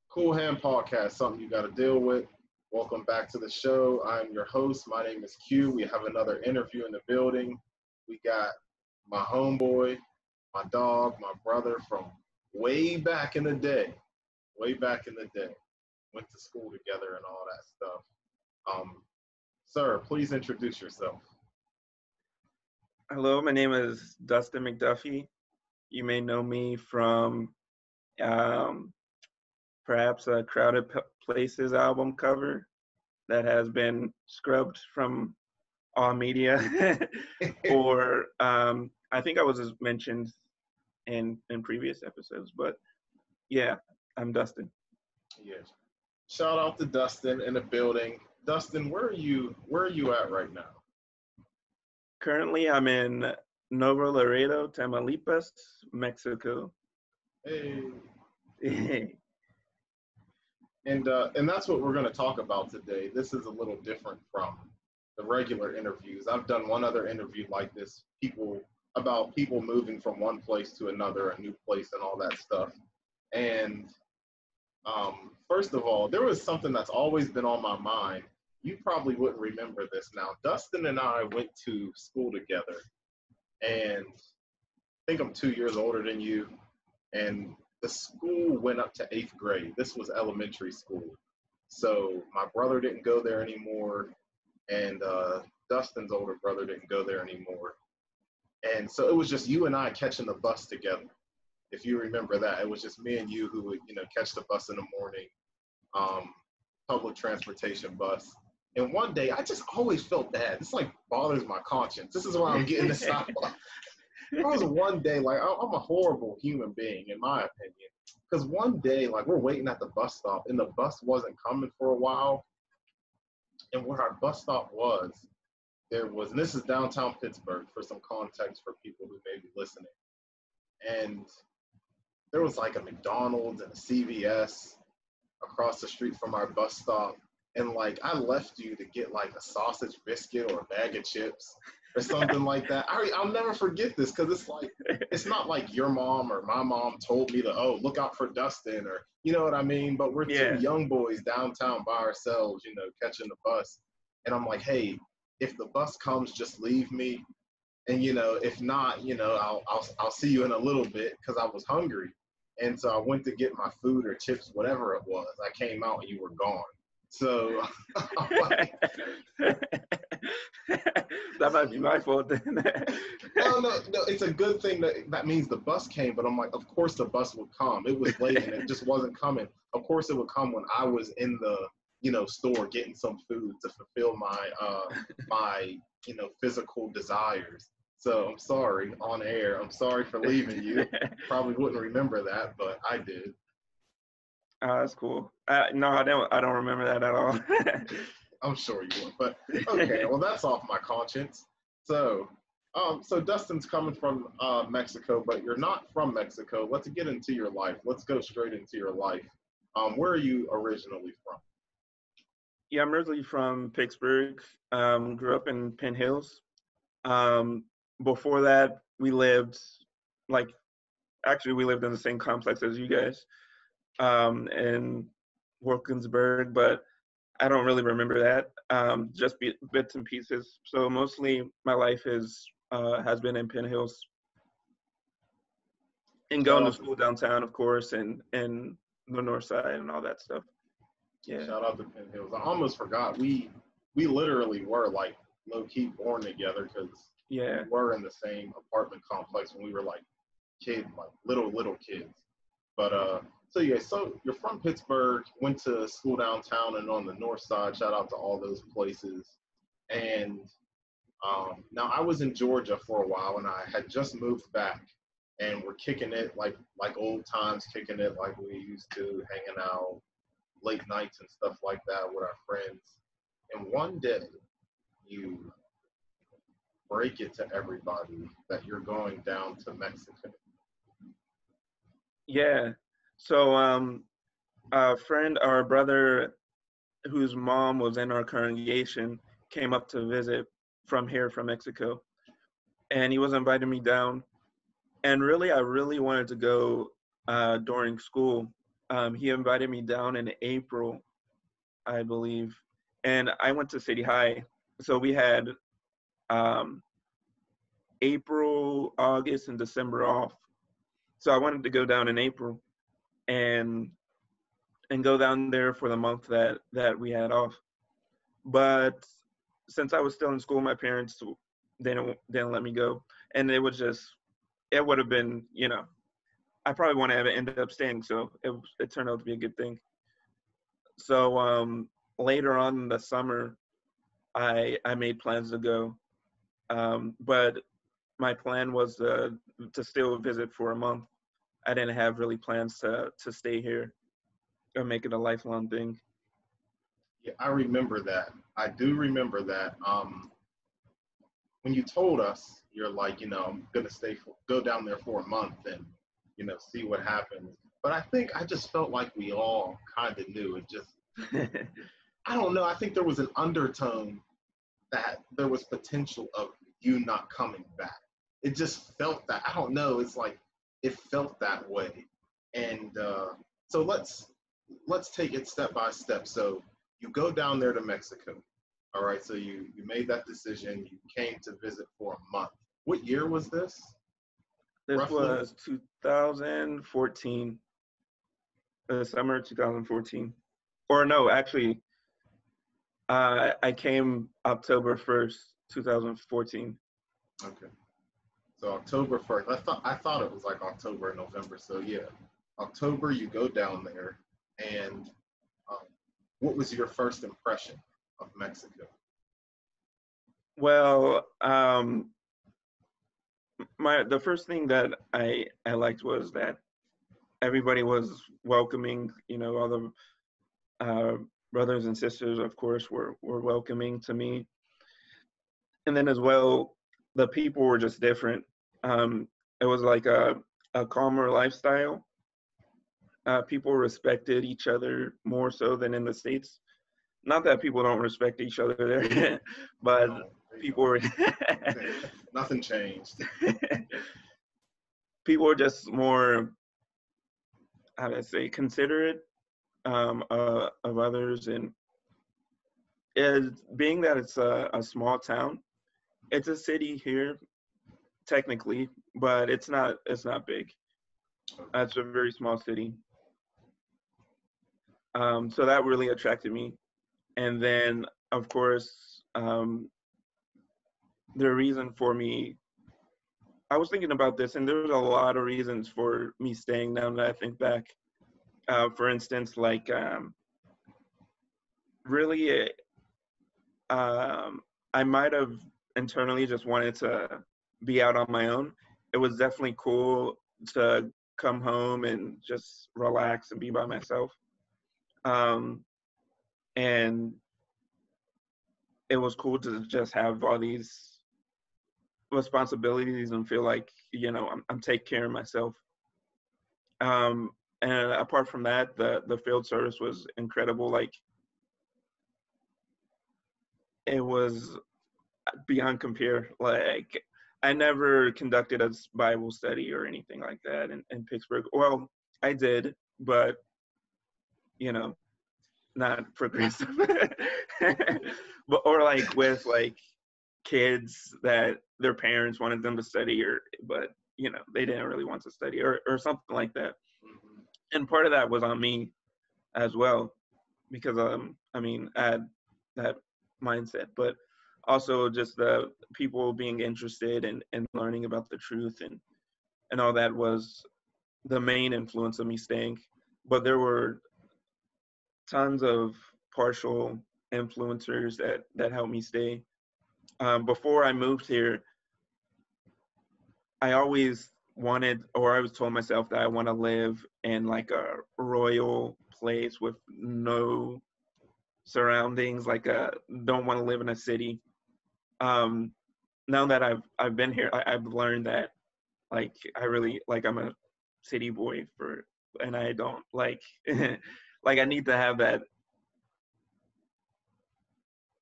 Cool Hand Podcast, something you got to deal with. Welcome back to the show. I'm your host. My name is Q. We have another interview in the building. We got my homeboy, my dog, my brother from way back in the day. Way back in the day. Went to school together and all that stuff. Sir, please introduce yourself. Hello, my name is Dustin McDuffie. You may know me from um, perhaps a Places album cover that has been scrubbed from all media, or I think I was mentioned in previous episodes. But yeah, I'm Dustin. Yes. Shout out to Dustin in the building. Dustin, where are you? Where are you at right now? Currently, I'm in Nuevo Laredo, Tamaulipas, Mexico. Hey. And that's what we're going to talk about today. This is a little different from the regular interviews. I've done one other interview like this, about people moving from one place to another, a new place and all that stuff. And first of all, there was something that's always been on my mind. You probably wouldn't remember this now. Dustin and I went to school together, and I think I'm 2 years older than you, and the school went up to 8th grade. This was elementary school. So my brother didn't go there anymore, and Dustin's older brother didn't go there anymore. And so it was just you and I catching the bus together. If you remember that, it was just me and you who would, catch the bus in the morning, public transportation bus. And one day, I just always felt bad. This bothers my conscience. This is why I'm getting this stuff. There was one day, I'm a horrible human being, in my opinion. Because one day, we're waiting at the bus stop, and the bus wasn't coming for a while. And where our bus stop was, and this is downtown Pittsburgh, for some context for people who may be listening. And there was a McDonald's and a CVS across the street from our bus stop. And I left you to get a sausage biscuit or a bag of chips or something like that. I'll never forget this, because it's not like your mom or my mom told me to, look out for Dustin, or you know what I mean? But we're two young boys downtown by ourselves, catching the bus. And I'm like, hey, if the bus comes, just leave me. And, if not, I'll see you in a little bit, because I was hungry. And so I went to get my food or chips, whatever it was. I came out and you were gone. So that might be my fault then. no, it's a good thing that means the bus came. But I'm like, of course the bus would come. It was late and it just wasn't coming. Of course it would come when I was in the store getting some food to fulfill my physical desires. So I'm sorry on air. I'm sorry for leaving you. Probably wouldn't remember that, but I did. Oh, that's cool. No, I don't remember that at all. I'm sure you would, but okay. Well, that's off my conscience. So Dustin's coming from Mexico, but you're not from Mexico. Let's get into your life. Let's go straight into your life. Where are you originally from? Yeah, I'm originally from Pittsburgh. Grew up in Penn Hills. Before that, we lived in the same complex as you guys. In Wilkinsburg, but I don't really remember that. Just bits and pieces. So mostly my life has been in Penn Hills, and going to school downtown, of course, and the north side and all that stuff. Yeah. Shout out to Penn Hills. I almost forgot. We literally were low key born together, because we were in the same apartment complex when we were kids, little kids. But so you're from Pittsburgh, went to school downtown and on the north side. Shout out to all those places. And now I was in Georgia for a while, and I had just moved back, and we're kicking it like old times, kicking it like we used to, hanging out late nights and stuff like that with our friends. And one day you break it to everybody that you're going down to Mexico. Yeah. So a friend or a brother whose mom was in our congregation came up to visit from Mexico. And he was inviting me down. And really, I really wanted to go during school. He invited me down in April, I believe, and I went to City High. So we had um, April, August, and December off. So I wanted to go down in April and go down there for the month that we had off. But since I was still in school, my parents didn't let me go, and it would have been, I probably wouldn't have ended up staying. So it turned out to be a good thing. So later on in the summer, I made plans to go, but my plan was to still visit for a month. I didn't have really plans to stay here or make it a lifelong thing. Yeah, I remember that. I do remember that. When you told us, you're like, I'm gonna go down there for a month and, see what happens. But I think I just felt like we all kind of knew. It just, I don't know. I think there was an undertone that there was potential of you not coming back. It just felt that. I don't know. It's like it felt that way. And so let's take it step by step. So you go down there to Mexico. All right. So you made that decision. You came to visit for a month. What year was this? This Roughly? was 2014, the summer of 2014. Or no, actually, I came October 1st, 2014. Okay. So October 1st. I thought it was like October and November. So yeah, October you go down there, and what was your first impression of Mexico? Well, the first thing that I liked was that everybody was welcoming. All the brothers and sisters, of course, were welcoming to me, and then as well, the people were just different. It was like a calmer lifestyle. People respected each other more so than in the States. Not that people don't respect each other there, but people were nothing changed. People were just more, how do I say, considerate of others, and being that it's a small town, it's a city here technically, but it's not big. It's a very small city. So that really attracted me. And then, of course, the reason for me, I was thinking about this, and there's a lot of reasons for me staying now that I think back. For instance, like really, I might have internally just wanted to be out on my own. It was definitely cool to come home and just relax and be by myself. And it was cool to just have all these responsibilities and feel like, I'm taking care of myself. And apart from that, the field service was incredible. Like, it was beyond compare. Like, I never conducted a Bible study or anything like that in Pittsburgh. Well, I did, but not progressive. But or like with like kids that their parents wanted them to study, but they didn't really want to study or something like that. And part of that was on me as well, because I had that mindset, but also just the people being interested in learning about the truth and all that was the main influence of me staying. But there were tons of partial influencers that helped me stay. Before I moved here, I always wanted, or I was told myself that I want to live in like a royal place with no surroundings, like don't want to live in a city. Now that I've been here, I've learned that like I really like I'm a city boy and I don't like like I need to have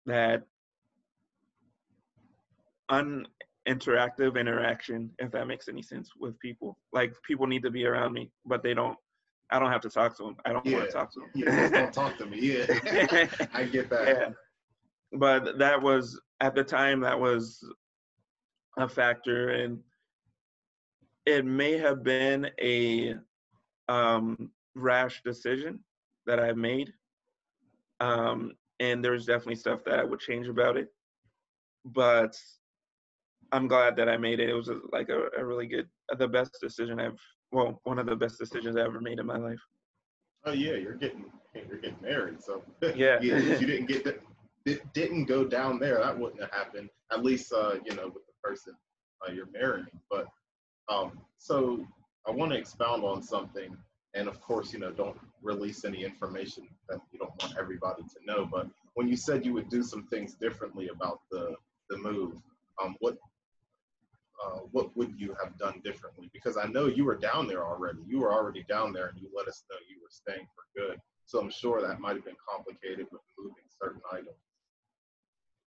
that uninteractive interaction, if that makes any sense, with people. Like, people need to be around me, but they don't I don't have to talk to him. I don't want Yeah, to talk to him. yeah, just don't talk to me. Yeah, I get that. Yeah, but that was at the time that was a factor, and it may have been a rash decision that I made. And there's definitely stuff that I would change about it, but I'm glad that I made it. It was like a really good, the best decision well, one of the best decisions I ever made in my life. Oh yeah, you're getting married, so Yeah. yeah, if you didn't go down there, that wouldn't have happened. At least you know, with the person you're marrying. But so I want to expound on something, and of course, you know, don't release any information that you don't want everybody to know. But when you said you would do some things differently about the move, what would you have done differently? Because I know you were down there already. You were already down there, and you let us know you were staying for good. So I'm sure that might have been complicated with moving certain items.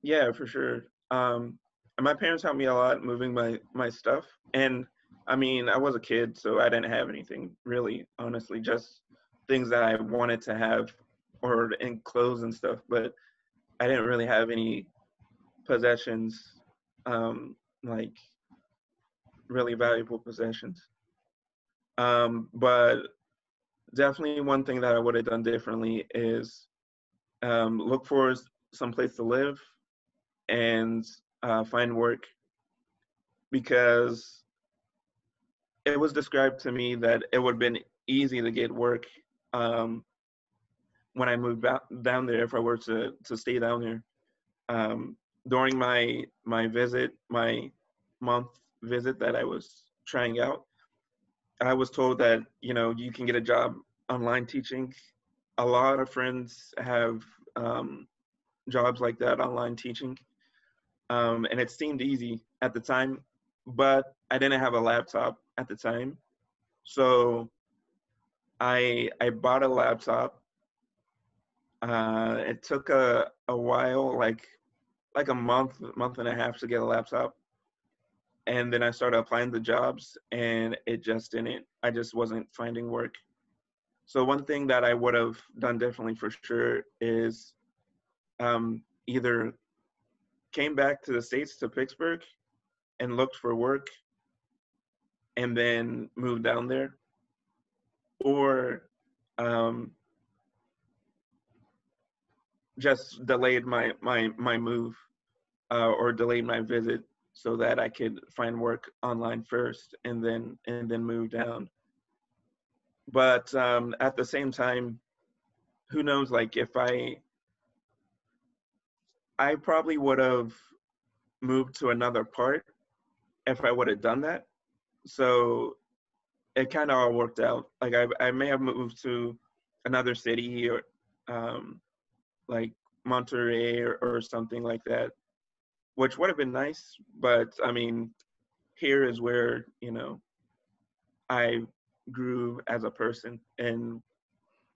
Yeah, for sure. And my parents helped me a lot moving my stuff. And I mean, I was a kid, so I didn't have anything really, honestly, just things that I wanted to have or in clothes and stuff. But I didn't really have any possessions, like really valuable possessions. But definitely one thing that I would have done differently is look for some place to live and find work, because it was described to me that it would have been easy to get work when I moved down there if I were to stay down there. During my visit, my month visit that I was trying out, I was told that, you know, you can get a job online teaching. A lot of friends have jobs like that, online teaching. And it seemed easy at the time, but I didn't have a laptop at the time. So I bought a laptop. It took a while, like a month and a half to get a laptop. And then I started applying to jobs, and it just didn't. I just wasn't finding work. So one thing that I would have done differently for sure is either came back to the States, to Pittsburgh, and looked for work and then moved down there, or um, just delayed my move, or delayed my visit so that I could find work online first and then move down. But at the same time, who knows? Like if I probably would have moved to another part if I would have done that. So it kind of all worked out. Like I may have moved to another city, or like Monterey or something like that, which would have been nice. But I mean, here is where, you know, I grew as a person, and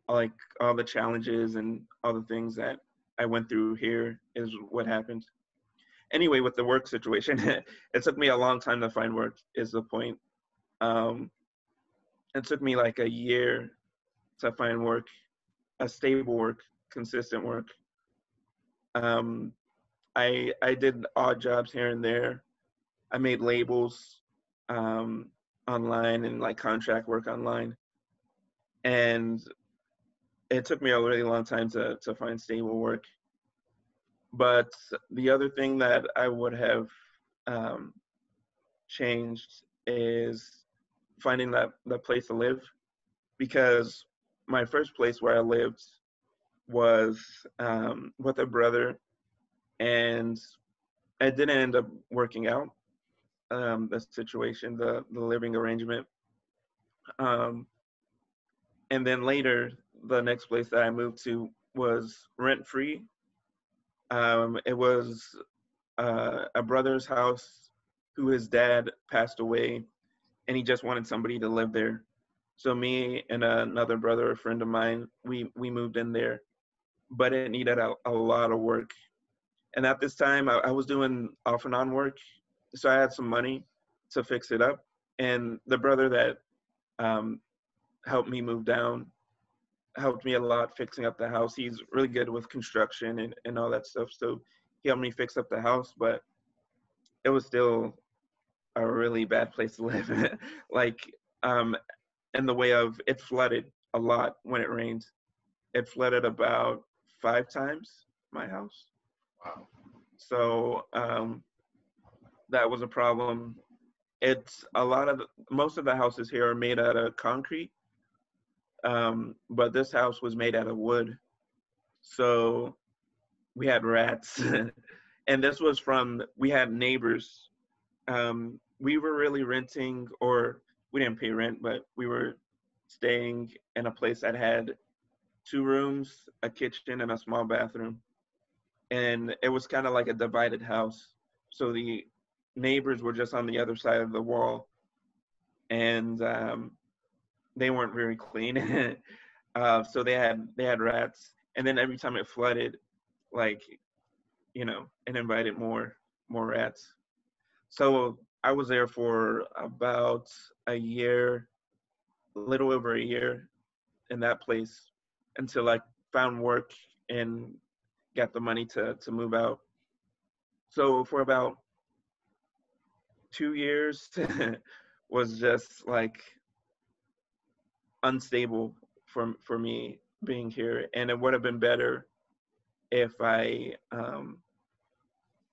like all the challenges and all the things that I went through here is what happened. Anyway, with the work situation, it took me a long time to find work, is the point. Um, it took me like a year to find work, a stable work, consistent work. Um, I did odd jobs here and there. I made labels um, online and like contract work online, and it took me a really long time to find stable work. But the other thing that I would have um, changed is finding the place to live, because my first place where I lived was with a brother, and it didn't end up working out. The situation, the living arrangement, um, and then later the next place that I moved to was rent free. It was a brother's house who his dad passed away, and he just wanted somebody to live there. So me and another brother, a friend of mine, we moved in there, but it needed a lot of work. And at this time, I was doing off and on work, so I had some money to fix it up. And the brother that um, helped me move down, helped me a lot fixing up the house. He's really good with construction and all that stuff. So he helped me fix up the house, but it was still a really bad place to live. Like, um, in the way of it flooded a lot when it rained. It flooded about 5 times my house. Wow. So that was a problem. It's a lot of most of the houses here are made out of concrete, but this house was made out of wood. So we had rats, and this was from we had neighbors. We were really renting, or we didn't pay rent, but we were staying in a place that had 2 rooms, a kitchen, and a small bathroom. And it was kind of like a divided house. So the neighbors were just on the other side of the wall, and they weren't very clean. So they had rats, and then every time it flooded, like it invited more rats. So I was there for about a year, a little over a year in that place until I found work and got the money to move out. So for about 2 years was just like unstable for me being here, and it would have been better if I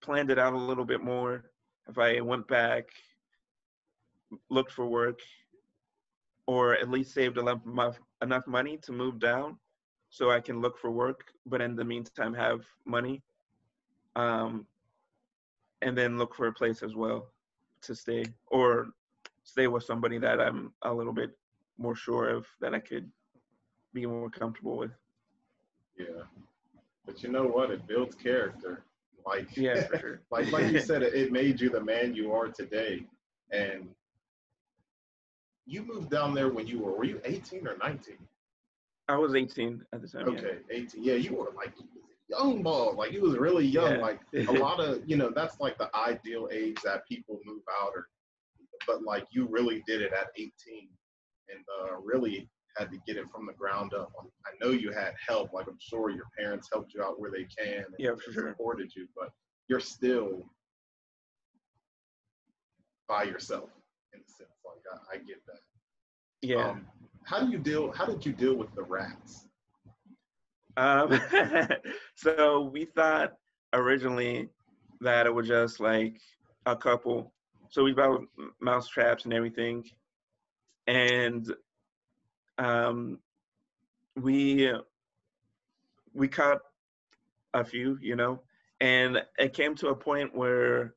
planned it out a little bit more. If I went back, looked for work, or at least saved enough money to move down so I can look for work, but in the meantime have money, um, and then look for a place as well to stay, or stay with somebody that I'm a little bit more sure of, that I could be more comfortable with. Yeah. But you know what? It builds character. Like, Yeah, for sure. like you said, it made you the man you are today. And you moved down there when were you 18 or 19? I was 18 at the time. Okay, yeah. 18. Yeah, you were like young ball. Like you was really young. Yeah. Like a lot of, that's like the ideal age that people move out, but like you really did it at 18 and really had to get it from the ground up. I know you had help. Like I'm sure your parents helped you out where they can and Yeah, for sure. supported you, but you're still by yourself in a sense. Like I get that. Yeah. How did you deal with the rats? So we thought originally that it was just like a couple. So we bought mouse traps and everything, and we caught a few, and it came to a point where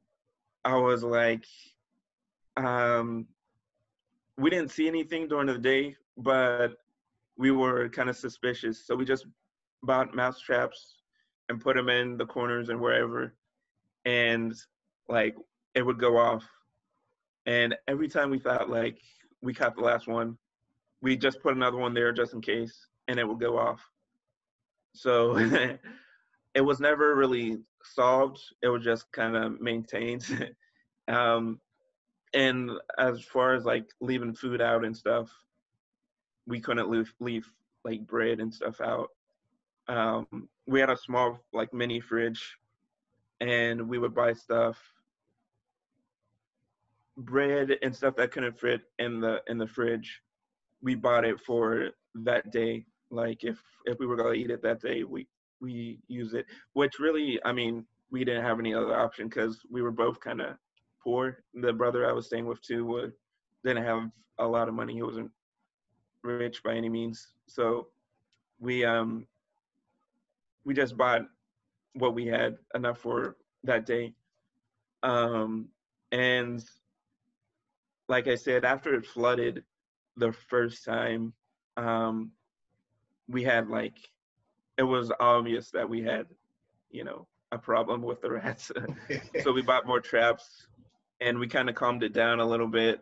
I was like, we didn't see anything during the day, but we were kind of suspicious. So we just bought mouse traps and put them in the corners and wherever, and like it would go off. And every time we thought like we caught the last one, we just put another one there just in case, and it would go off. So it was never really solved. It was just kind of maintained. And as far as like leaving food out and stuff, we couldn't leave like bread and stuff out. We had a small like mini fridge, and we would buy stuff, bread and stuff that couldn't fit in the fridge. We bought it for that day. Like if we were gonna eat it that day, we use it. Which really, I mean, we didn't have any other option because we were both kind of poor. The brother I was staying with too didn't have a lot of money. He wasn't rich by any means. So we just bought what we had enough for that day. And like I said, after it flooded the first time, we had like, it was obvious that we had, a problem with the rats. So we bought more traps and we kind of calmed it down a little bit.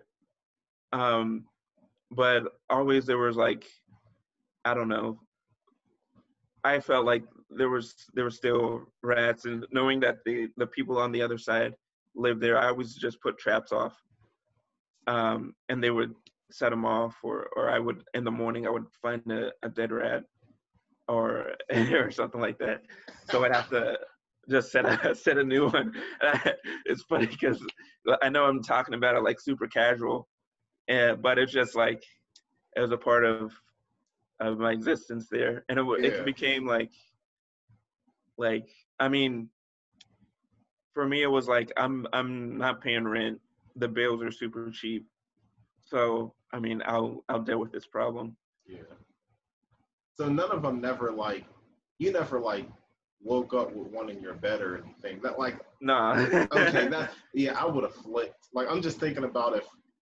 But always there was like, I don't know, I felt like there were still rats, and knowing that the people on the other side lived there, I always just put traps off, and they would set them off, or I would, in the morning, I would find a dead rat or or something like that. So I'd have to just set a new one. It's funny because I know I'm talking about it like super casual, but it's just like it was a part of my existence there, and it became like I mean, for me it was like I'm not paying rent, the bills are super cheap, so I mean I'll deal with this problem. Yeah. So none of them never like, you never like woke up with one in your bed or anything. That like, Nah. okay, that yeah, I would have flipped. Like I'm just thinking about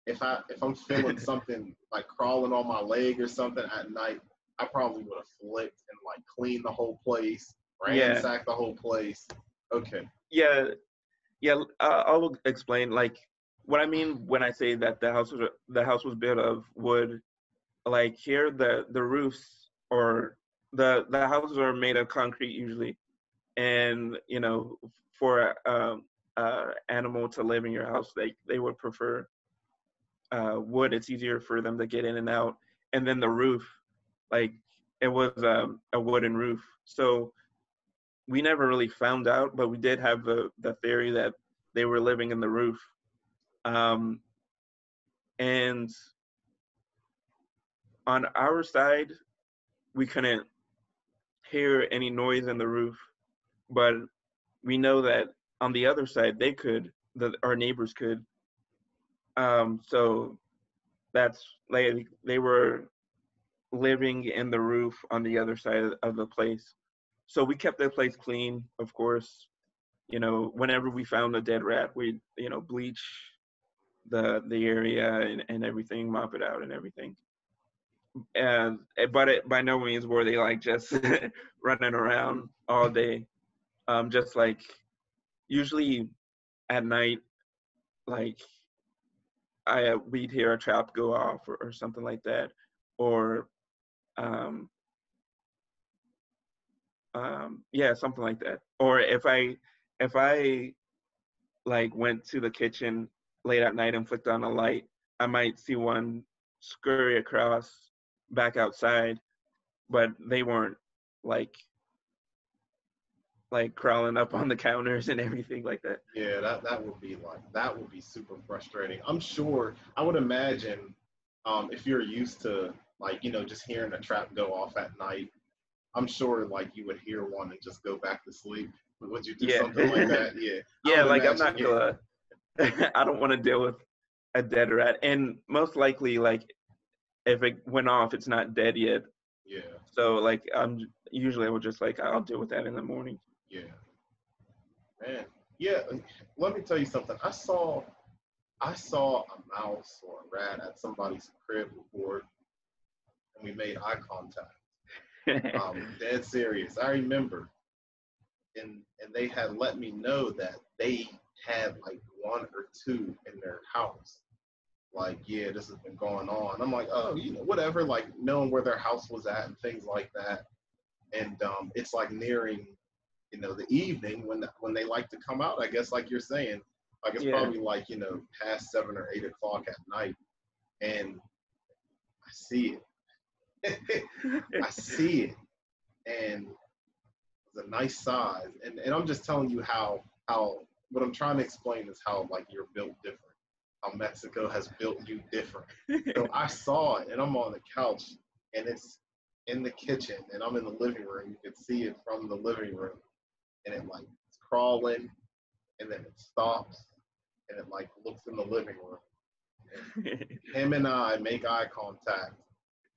if I'm feeling something like crawling on my leg or something at night, I probably would have flipped and like cleaned the whole place, ransacked the whole place. Okay. Yeah, yeah. I'll explain. Like what I mean when I say that the house was built of wood. Like here, the roofs or the houses are made of concrete usually, and you know, for animal to live in your house, they would prefer wood. It's easier for them to get in and out. And then the roof, like it was a wooden roof, so we never really found out, but we did have the theory that they were living in the roof. Um, and on our side, we couldn't hear any noise in the roof, but we know that on the other side they could, that our neighbors could. So that's like they were living in the roof on the other side of the place. So we kept the place clean, of course. You know, whenever we found a dead rat, we bleach the area and everything, mop it out and everything. And but by no means were they like just running around all day. Just like usually at night, like we'd hear a trap go off or something like that, or um, yeah, something like that. Or if I like went to the kitchen late at night and flicked on a light, I might see one scurry across back outside, but they weren't like crawling up on the counters and everything like that. Yeah, that would be super frustrating. I'm sure I would imagine if you're used to like, just hearing a trap go off at night, I'm sure like you would hear one and just go back to sleep. Would you do something like that? Yeah. Yeah, like I'm not gonna I don't want to deal with a dead rat. And most likely like if it went off, it's not dead yet. Yeah. So like I would just like I'll deal with that in the morning. Yeah. Man. Yeah. Let me tell you something. I saw a mouse or a rat at somebody's crib before, and we made eye contact. Dead serious. I remember, and they had let me know that they had like one or two in their house. Like, yeah, this has been going on. I'm like, oh, whatever. Like knowing where their house was at and things like that. And it's like nearing, the evening when they like to come out. I guess like you're saying, like it's probably like past 7 or 8 o'clock at night, and I see it. I see it, and it's a nice size. And I'm just telling you how what I'm trying to explain is how like you're built different. How Mexico has built you different. So I saw it, and I'm on the couch, and it's in the kitchen, and I'm in the living room. You can see it from the living room, and it like it's crawling, and then it stops, and it like looks in the living room. And him and I make eye contact,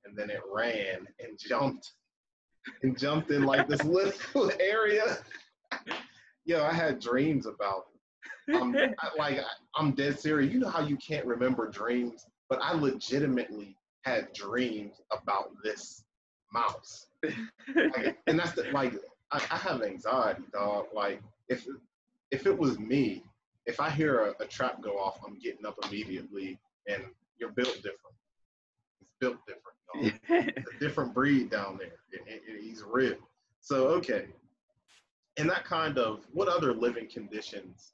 and then it ran and jumped in like this little area. Yo, I had dreams about it. I'm dead serious. You know how you can't remember dreams, but I legitimately had dreams about this mouse. And that's I have anxiety, dog. Like if it was me, if I hear a trap go off, I'm getting up immediately. And you're built different. It's built different, dog. It's a different breed down there. He's real. So okay. And that kind of, what other living conditions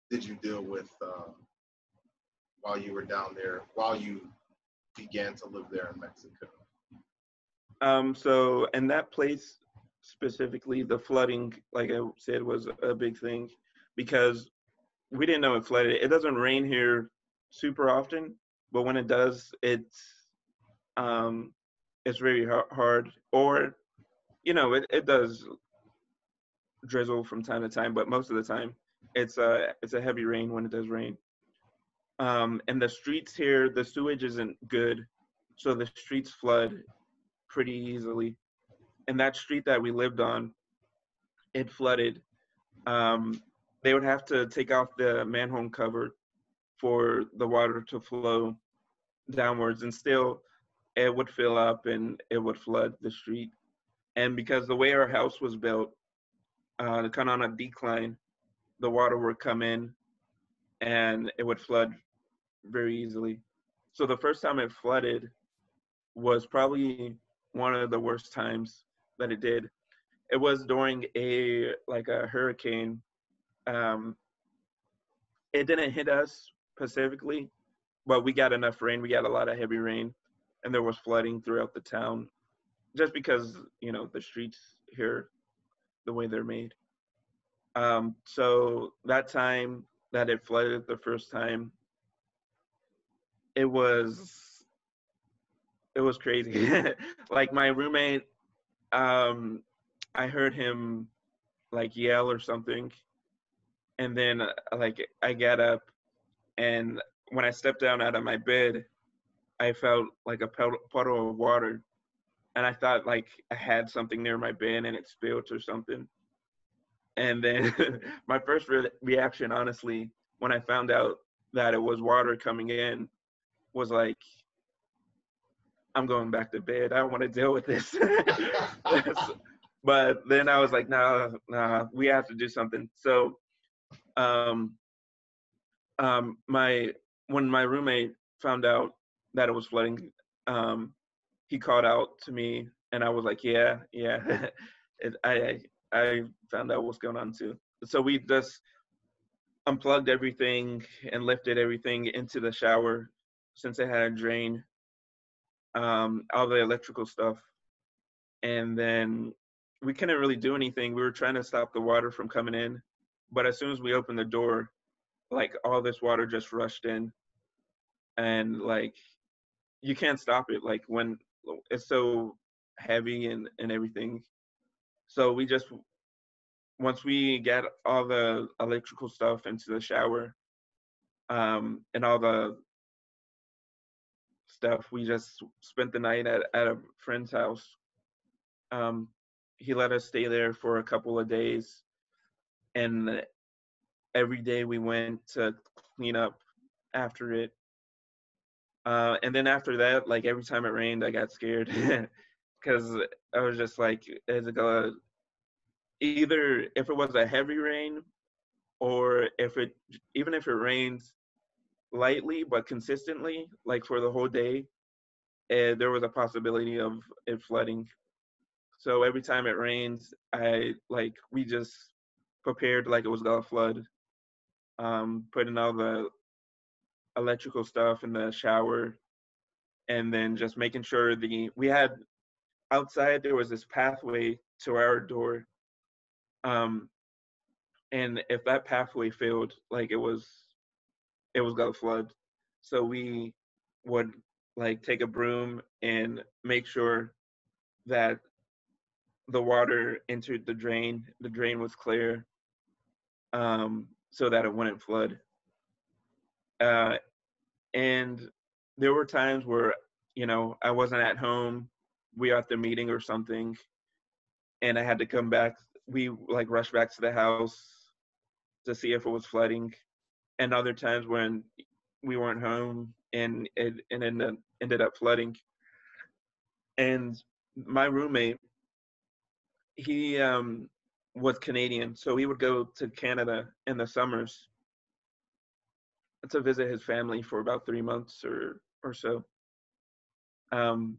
did you deal with while you were down there, while you began to live there in Mexico? So in that place specifically, the flooding, like I said, was a big thing because we didn't know it flooded. It doesn't rain here super often, but when it does, um, it's very hard. Or it does drizzle from time to time, but most of the time, it's a heavy rain when it does rain. And the streets here, the sewage isn't good, so the streets flood pretty easily. And that street that we lived on, it flooded. Um, they would have to take off the manhole cover for the water to flow downwards, and still it would fill up and it would flood the street. And because the way our house was built, kind of on a decline, the water would come in and it would flood very easily. So the first time it flooded was probably one of the worst times that it did. It was during a hurricane. Um, it didn't hit us specifically, but we got enough rain. We got a lot of heavy rain, and there was flooding throughout the town, just because the streets here, the way they're made. So that time that it flooded the first time, it was crazy. Like my roommate, I heard him like yell or something, and then like I got up, and when I stepped down out of my bed, I felt like a puddle of water, and I thought like I had something near my bed and it spilled or something. And then my first reaction, honestly, when I found out that it was water coming in, was like, I'm going back to bed. I don't want to deal with this. But then I was like, nah, we have to do something. So, um, my when my roommate found out that it was flooding, he called out to me, and I was like, yeah. I found out what's going on too. So we just unplugged everything and lifted everything into the shower since it had a drain, all the electrical stuff. And then we couldn't really do anything. We were trying to stop the water from coming in, but as soon as we opened the door, like all this water just rushed in, and like you can't stop it. Like when it's so heavy and everything. So we just once we got all the electrical stuff into the shower, and all the stuff, we just spent the night at a friend's house. Um, he let us stay there for a couple of days, and every day we went to clean up after it. And then after that, like every time it rained, I got scared because I was just like, is it gonna either if it was a heavy rain or even if it rains lightly but consistently, like for the whole day, there was a possibility of it flooding. So every time it rains, we just prepared like it was gonna flood. Putting all the electrical stuff in the shower, and then just making sure we had outside there was this pathway to our door, um, and if that pathway failed, like it was gonna flood. So we would like take a broom and make sure that the water entered the drain was clear, so that it wouldn't flood. Uh, and there were times where, I wasn't at home, we were at the meeting or something, and I had to come back. We like rushed back to the house to see if it was flooding. And other times when we weren't home and it ended up flooding. And my roommate, he was Canadian, so he would go to Canada in the summers to visit his family for about 3 months or so. Um,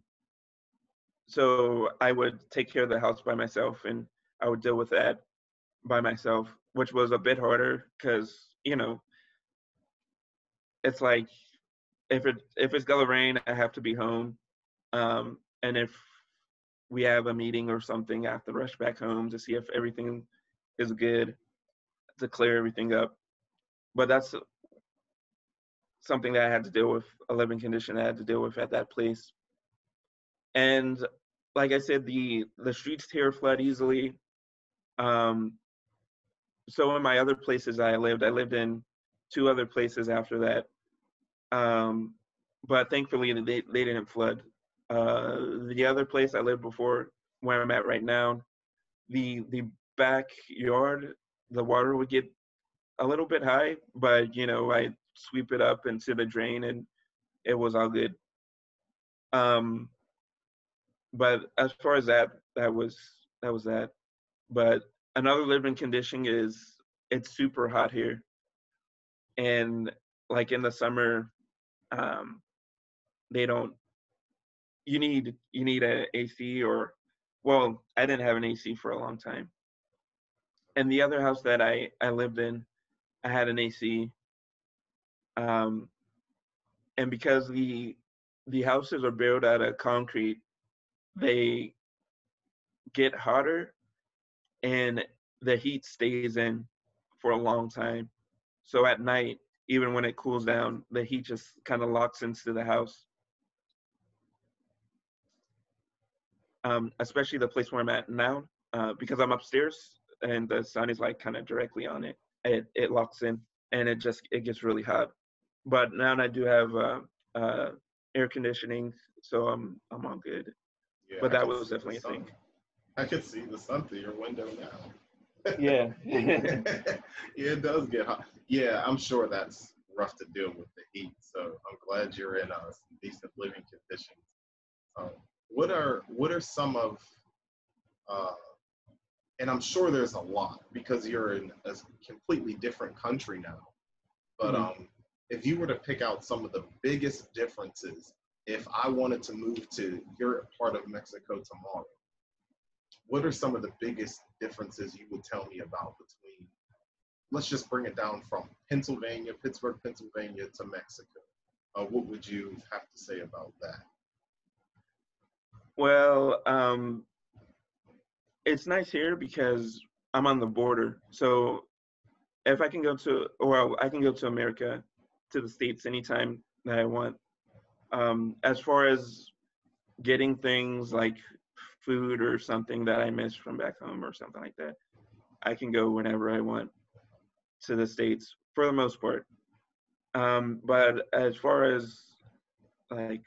so I would take care of the house by myself, and I would deal with that by myself, which was a bit harder because it's like if it's gonna rain, I have to be home. And if we have a meeting or something, I have to rush back home to see if everything is good, to clear everything up. But that's something that I had to deal with, a living condition I had to deal with at that place. And like I said, the streets here flood easily. Um, so in my other places I lived in 2 other places after that. But thankfully they didn't flood. The other place I lived before, where I'm at right now, the backyard, the water would get a little bit high, but I sweep it up into the drain and it was all good. But as far as that was that. But another living condition is it's super hot here, and like in the summer, um, they don't. You need a AC, or, well, I didn't have an AC for a long time. And the other house that I lived in, I had an AC. Um, and because the houses are built out of concrete, they get hotter and the heat stays in for a long time. So at night, even when it cools down, the heat just kind of locks into the house. Especially the place where I'm at now, because I'm upstairs and the sun is like kind of directly on it. It locks in and it gets really hot. But now I do have air conditioning, so I'm all good. Yeah, But I that can was see the definitely a sun. thing. I can see the sun through your window now. Yeah. Yeah, it does get hot. Yeah, I'm sure that's rough to deal with the heat. So I'm glad you're in decent living conditions. Um, what are some of uh, and I'm sure there's a lot because you're in a completely different country now. But Hmm. if you were to pick out some of the biggest differences, if I wanted to move to your part of Mexico tomorrow, what are some of the biggest differences you would tell me about between, let's just bring it down from Pennsylvania, Pittsburgh, Pennsylvania to Mexico? What would you have to say about that? Well, it's nice here because I'm on the border. So if I can go to, well, I can go to America, to the States anytime that I want. As far as getting things like food or something that I miss from back home or something like that, I can go whenever I want to the States for the most part. But as far as like,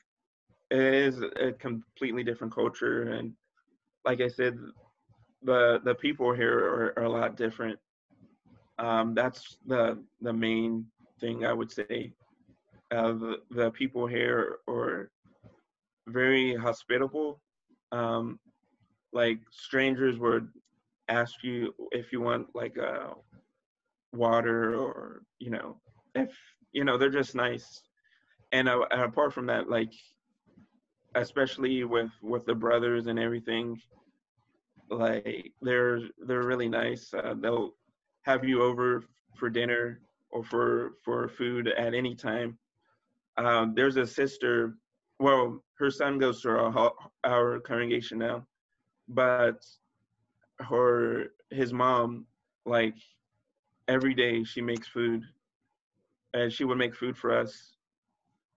it is a completely different culture, and like I said, the people here are a lot different. That's the main thing I would say. The people here are very hospitable. Um, like strangers would ask you if you want like water, or if they're just nice. And apart from that, like especially with the brothers and everything, like they're really nice. They'll have you over for dinner or for food at any time. There's a sister. Well, her son goes to our congregation now, but his mom, like every day she makes food, and she would make food for us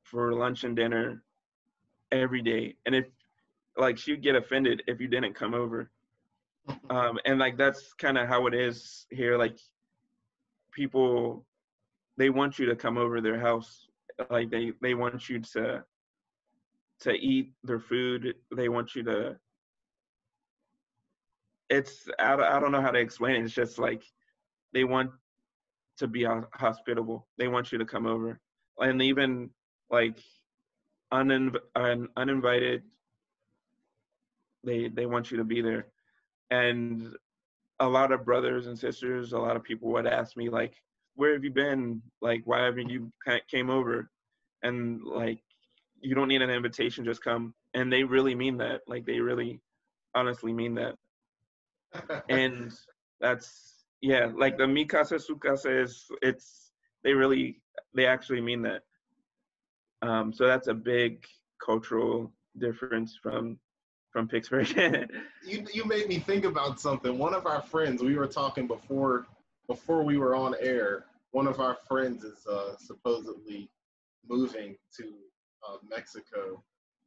for lunch and dinner every day. And if like she'd get offended if you didn't come over. And like that's kind of how it is here. Like people, they want you to come over their house. Like they want you to eat their food. They want you to. I don't know how to explain it. It's just like they want to be hospitable. They want you to come over, and even like uninvited, they want you to be there. And a lot of brothers and sisters, a lot of people would ask me like, "Where have you been? Like, why haven't you came over?" And like, you don't need an invitation, just come. And they really mean that. Like, they really honestly mean that. And that's, yeah, like the mi casa su casa is, they actually mean that. So that's a big cultural difference from Pittsburgh. You made me think about something. One of our friends, we were talking before we were on air. One of our friends is supposedly moving to Mexico,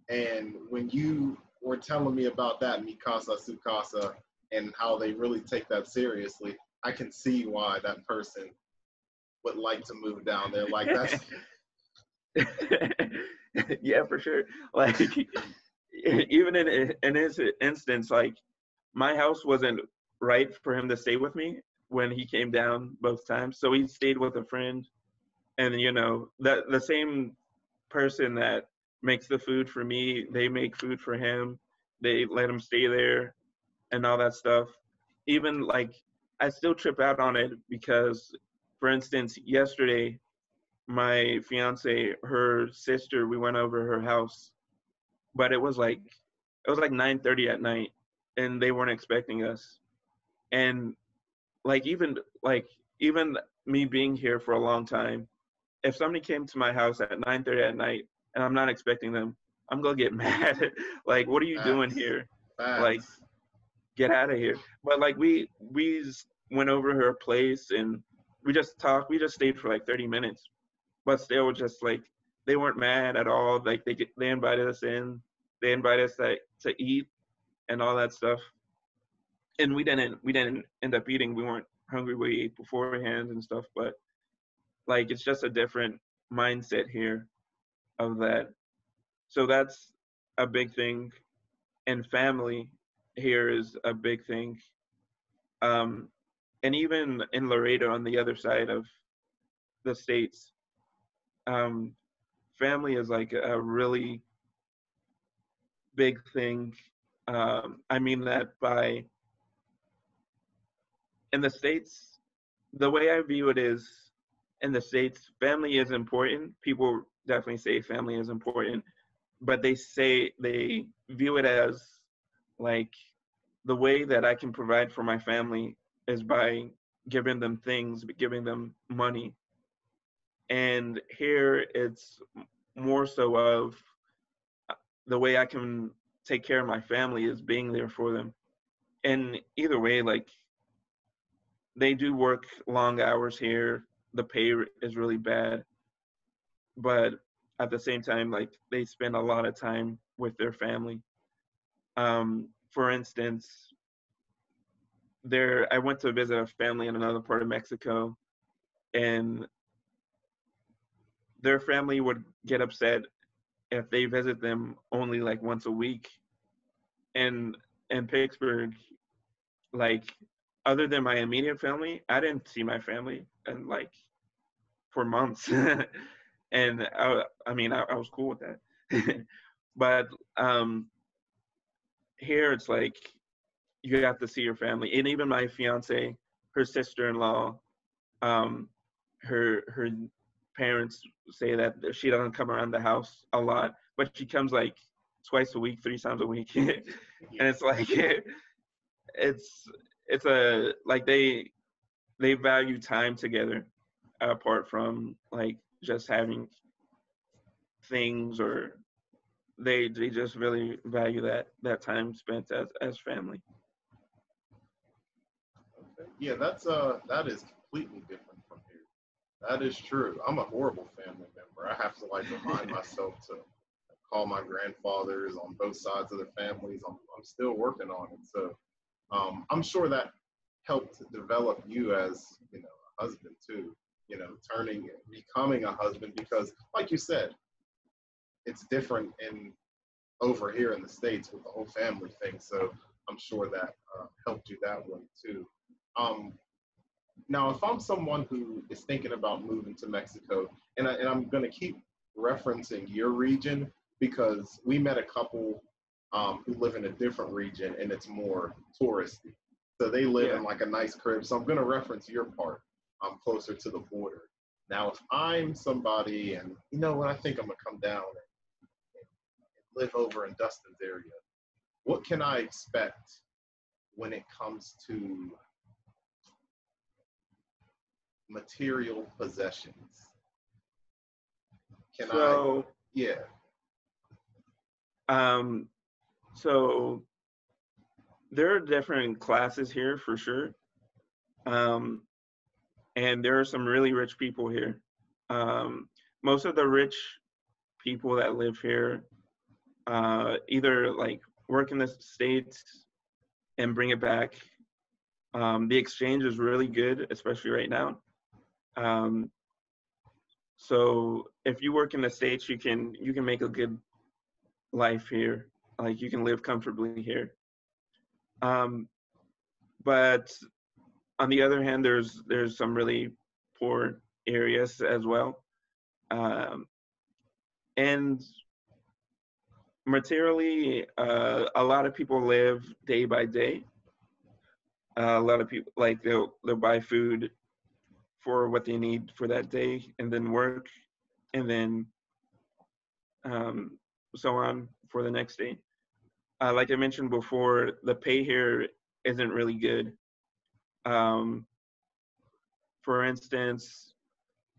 and when you were telling me about that, mi casa su casa, and how they really take that seriously, I can see why that person would like to move down there. Like that's Yeah, for sure. Like even in his instance, like my house wasn't right for him to stay with me when he came down both times. So he stayed with a friend, and that the same person that makes the food for me, they make food for him. They let him stay there and all that stuff. Even like I still trip out on it because, for instance, yesterday my fiance, her sister, we went over her house, but it was like 9:30 at night, and they weren't expecting us. And like even me being here for a long time, if somebody came to my house at 9:30 at night and I'm not expecting them, I'm gonna get mad. Like, what are you doing facts. here? Like, Facts. get out of here. But like we went over her place and we just talked. We just stayed for like 30 minutes, but still just like they weren't mad at all. Like they invited us in. They invited us to eat and all that stuff. And we didn't end up eating. We weren't hungry. We ate beforehand and stuff. But like it's just a different mindset here of that. So that's a big thing. And family here is a big thing. Um, and even in Laredo on the other side of the states, um, family is like a really big thing. I mean that by in the states, the way I view it is in the states, family is important. People definitely say family is important, but they view it as like the way that I can provide for my family is by giving them things, giving them money. And here it's more so of the way I can take care of my family is being there for them. And either way, like they do work long hours here. The pay is really bad, but at the same time, like they spend a lot of time with their family. For instance, I went to visit a family in another part of Mexico, and their family would get upset if they visit them only like once a week. And in Pittsburgh, like other than my immediate family, I didn't see my family and like for months. And I mean, I was cool with that. But here it's like you have to see your family, and even my fiance, her sister-in-law, um, her parents say that she doesn't come around the house a lot, but she comes like twice a week, 3 times a week, and it's like it's a like they value time together apart from like just having things, or they just really value that time spent as family. Okay. Yeah, that is completely different from here. That is true. I'm a horrible family member. I have to like remind myself to call my grandfathers on both sides of the families. I'm still working on it. So I'm sure that helped develop you as, a husband too, becoming a husband because like you said, it's different in over here in the States with the whole family thing. So I'm sure that helped you that way too. Um, Now, if I'm someone who is thinking about moving to Mexico, and I'm going to keep referencing your region because we met a couple who live in a different region and it's more touristy. So they live Yeah. in like a nice crib. So I'm going to reference your part. I'm closer to the border. Now, if I'm somebody and you know what, I think I'm going to come down and live over in Dustin's area, what can I expect when it comes to material possessions? Can I, So Yeah. So there are different classes here for sure. And there are some really rich people here. Most of the rich people that live here either like work in the States and bring it back. The exchange is really good, especially right now. So if you work in the States, you can make a good life here. Like you can live comfortably here. But on the other hand, there's some really poor areas as well. And materially, a lot of people live day by day. A lot of people like they'll buy food for what they need for that day, and then work, and then so on for the next day. Like I mentioned before, the pay here isn't really good. For instance,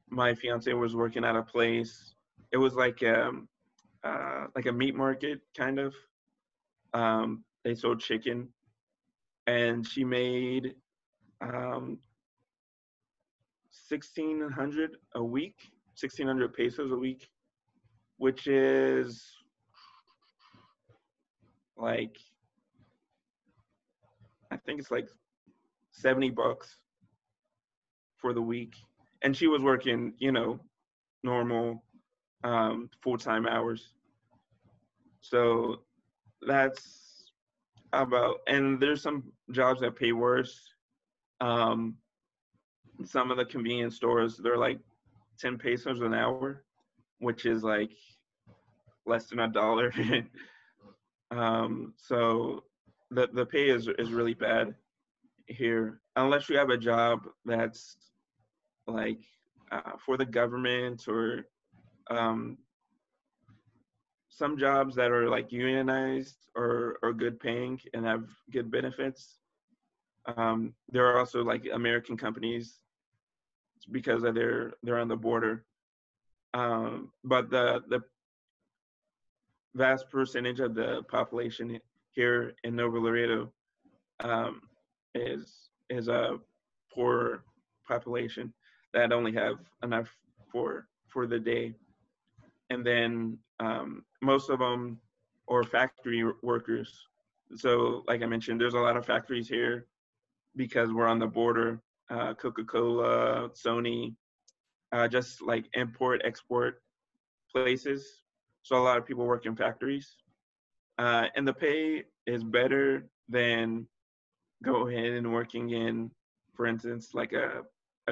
my fiance was working at a place. It was like a meat market kind of. They sold chicken, and she made 1,600 a week, 1,600 pesos a week, which is like, I think it's like $70 for the week. And she was working, normal full-time hours. So that's about, and there's some jobs that pay worse. Some of the convenience stores, they're like 10 pesos an hour, which is like less than $1. So the pay is really bad here, unless you have a job that's like for the government, or some jobs that are like unionized or good paying and have good benefits. There are also like American companies because of they're on the border. But the vast percentage of the population here in Nuevo Laredo is a poor population that only have enough for the day. And then most of them are factory workers. So like I mentioned, there's a lot of factories here because we're on the border. Coca-Cola, Sony, just like import, export places. So a lot of people work in factories. And the pay is better than go ahead and working in, for instance, like a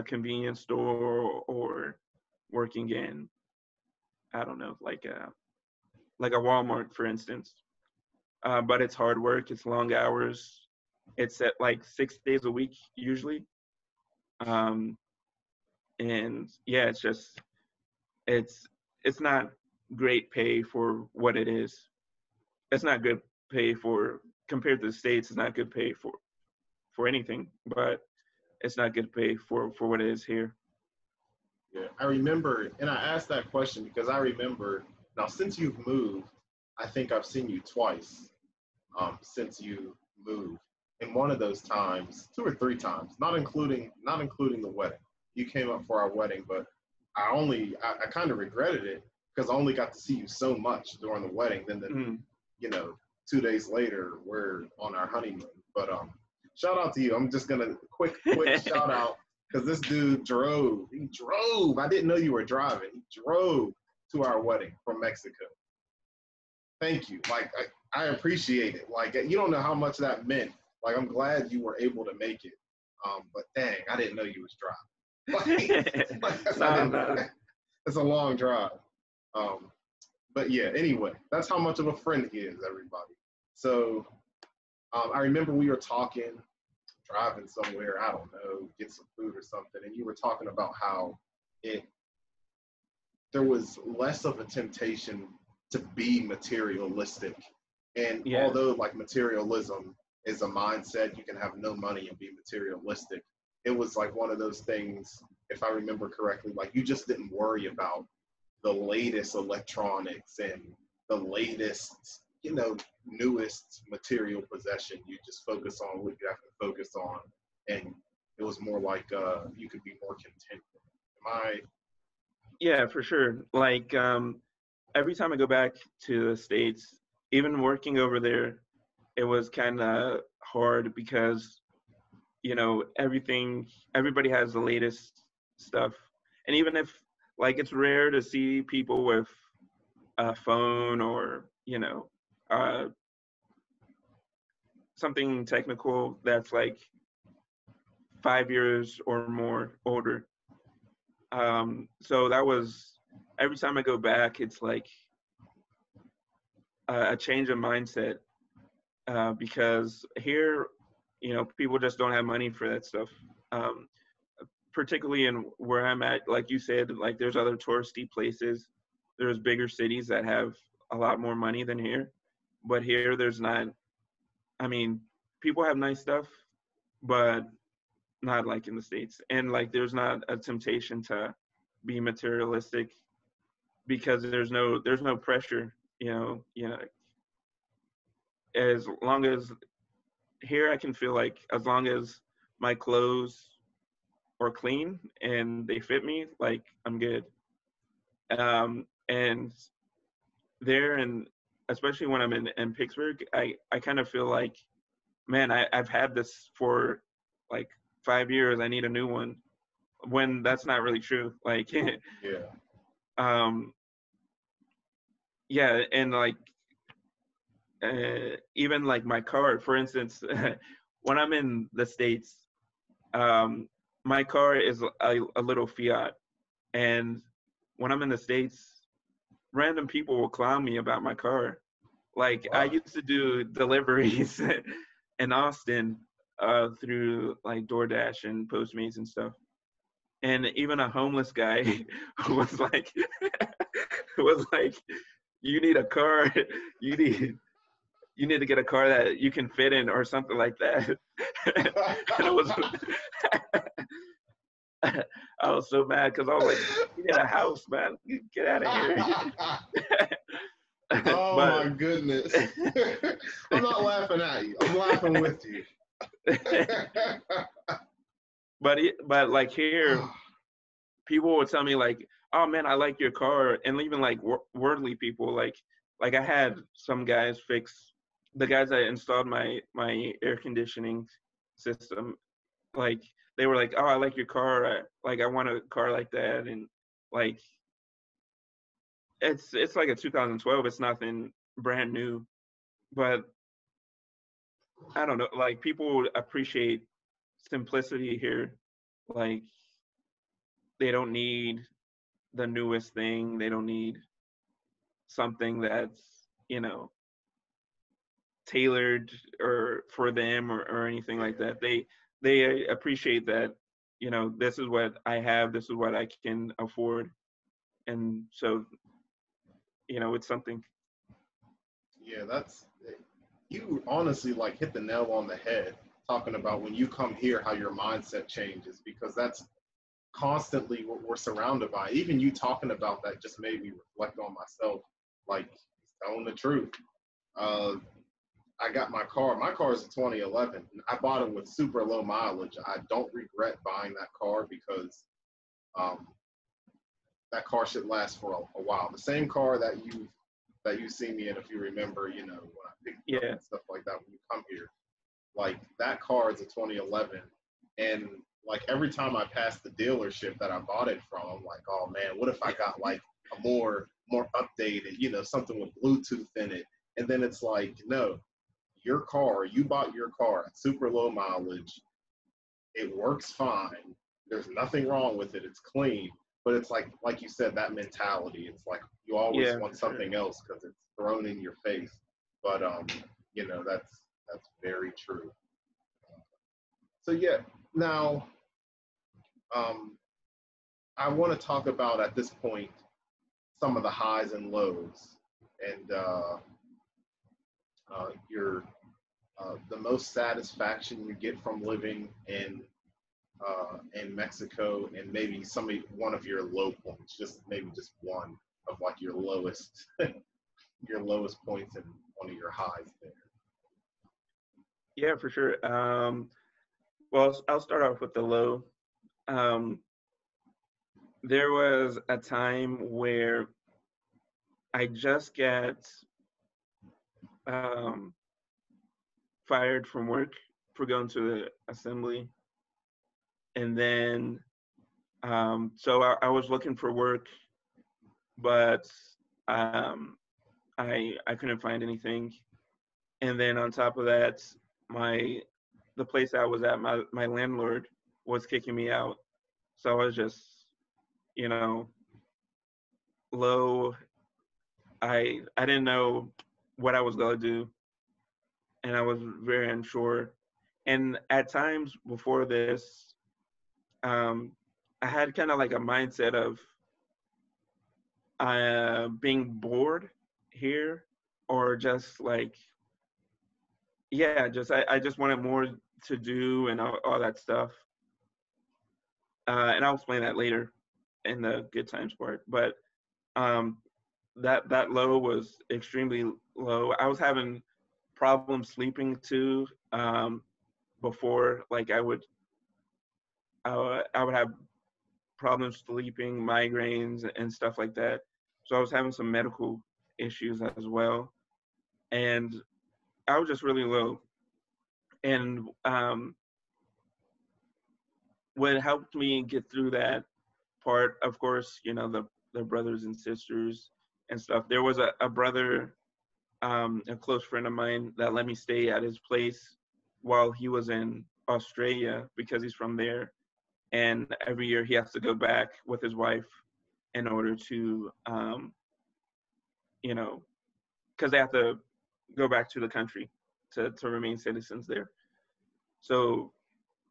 convenience store, or working in, I don't know, like a Walmart, for instance. But it's hard work. It's long hours. It's at like 6 days a week usually. And yeah, it's not great pay for what it is. It's not good pay for, compared to the States. It's not good pay for anything, but it's not good pay for what it is here. Yeah, I remember, and I asked that question because I remember, now since you've moved, I think I've seen you twice since you moved. And one of those times, 2 or 3 times, not including the wedding. You came up for our wedding, but I kind of regretted it because I only got to see you so much during the wedding. Then 2 days later, we're on our honeymoon. But shout out to you. I'm just gonna quick shout out because this dude drove. He drove. I didn't know you were driving. He drove to our wedding from Mexico. Thank you. Like I appreciate it. Like you don't know how much that meant. Like I'm glad you were able to make it. But dang, I didn't know you was driving. It's a long drive. But yeah, anyway, that's how much of a friend he is, everybody. So I remember we were talking, driving somewhere, I don't know, get some food or something, and you were talking about how there was less of a temptation to be materialistic. And although like materialism is a mindset, you can have no money and be materialistic. It was like one of those things, if I remember correctly, like you just didn't worry about the latest electronics and the latest, newest material possession. You just focus on what you have to focus on, and it was more like you could be more content. Am I? Yeah, for sure. Like every time I go back to the States, even working over there, it was kind of hard because everybody has the latest stuff, and even if like it's rare to see people with a phone or uh, something technical that's like 5 years or more older. So that was every time I go back, it's like a change of mindset because here, people just don't have money for that stuff. Um, Particularly in where I'm at, like you said, like there's other touristy places, there's bigger cities that have a lot more money than here, but here there's not. I mean, people have nice stuff, but not like in the States, and like there's not a temptation to be materialistic because there's no pressure. As long as here I can feel like as long as my clothes are clean and they fit me, like I'm good. And there, and especially when I'm in Pittsburgh, I kind of feel like, man, I've had this for like 5 years. I need a new one. When that's not really true. Like, Yeah. um, yeah, and like even like my car, for instance, when I'm in the States, um, my car is a little Fiat, and when I'm in the States, random people will clown me about my car. Like I Wow. used to do deliveries in Austin through like DoorDash and Postmates and stuff. And even a homeless guy was like was like, you need a car, you need you need to get a car that you can fit in or something like that. And it was I was so mad because I was like, you need a house, man. Get out of here. Oh But my goodness. I'm not laughing at you. I'm laughing with you. but like here, people would tell me like, oh man, I like your car, and even like worldly people, like I had some guys fix the guys that installed my air conditioning system. Like they were like, oh, I like your car, I want a car like that, and like it's like a 2012, it's nothing brand new, but I don't know, like people appreciate simplicity here. Like they don't need the newest thing. They don't need something that's, you know, tailored or for them or anything like that. They appreciate that, you know, this is what I have, this is what I can afford. And so, you know, it's something. Yeah, you honestly like hit the nail on the head talking about when you come here how your mindset changes, because that's constantly what we're surrounded by. Even you talking about that just made me reflect on myself, like telling the truth. uh, I got my car. My car is a 2011. I bought it with super low mileage. I don't regret buying that car because um, that car should last for a while. The same car that you see me in, if you remember, you know, when I picked it up Yeah. and stuff like that. When you come here, like that car is a 2011, and like every time I pass the dealership that I bought it from, I'm like, oh man, what if I got like a more updated, you know, something with Bluetooth in it? And then it's like, no, your car, you bought your car at super low mileage. It works fine. There's nothing wrong with it. It's clean. But it's like you said, that mentality. It's like you always Yeah, want for sure. something else because it's thrown in your face. But you know, that's very true. So yeah, now um, I want to talk about at this point some of the highs and lows, and your the most satisfaction you get from living in Mexico, and maybe one of your low points, just maybe just one. of like your lowest your lowest points and one of your highs there. Yeah, for sure. Well, I'll start off with the low. There was a time where I just got um, fired from work for going to the assembly. And then, so I was looking for work, but um, I couldn't find anything. And then on top of that, the place I was at, my landlord was kicking me out. So I was just, you know, low. I didn't know what I was gonna do, and I was very unsure. And at times before this, um, I had kind of like a mindset of being bored here, or just like, yeah, just I just wanted more to do and all that stuff. And I'll explain that later in the good times part. But um, that low was extremely low. I was having problems sleeping too. Before, like I would have problems sleeping, migraines, and stuff like that. So I was having some medical issues as well, and I was just really low. And what helped me get through that part, of course, the brothers and sisters and stuff. There was a brother, a close friend of mine, that let me stay at his place while he was in Australia because he's from there. And every year he has to go back with his wife in order to, because they have to go back to the country to remain citizens there. So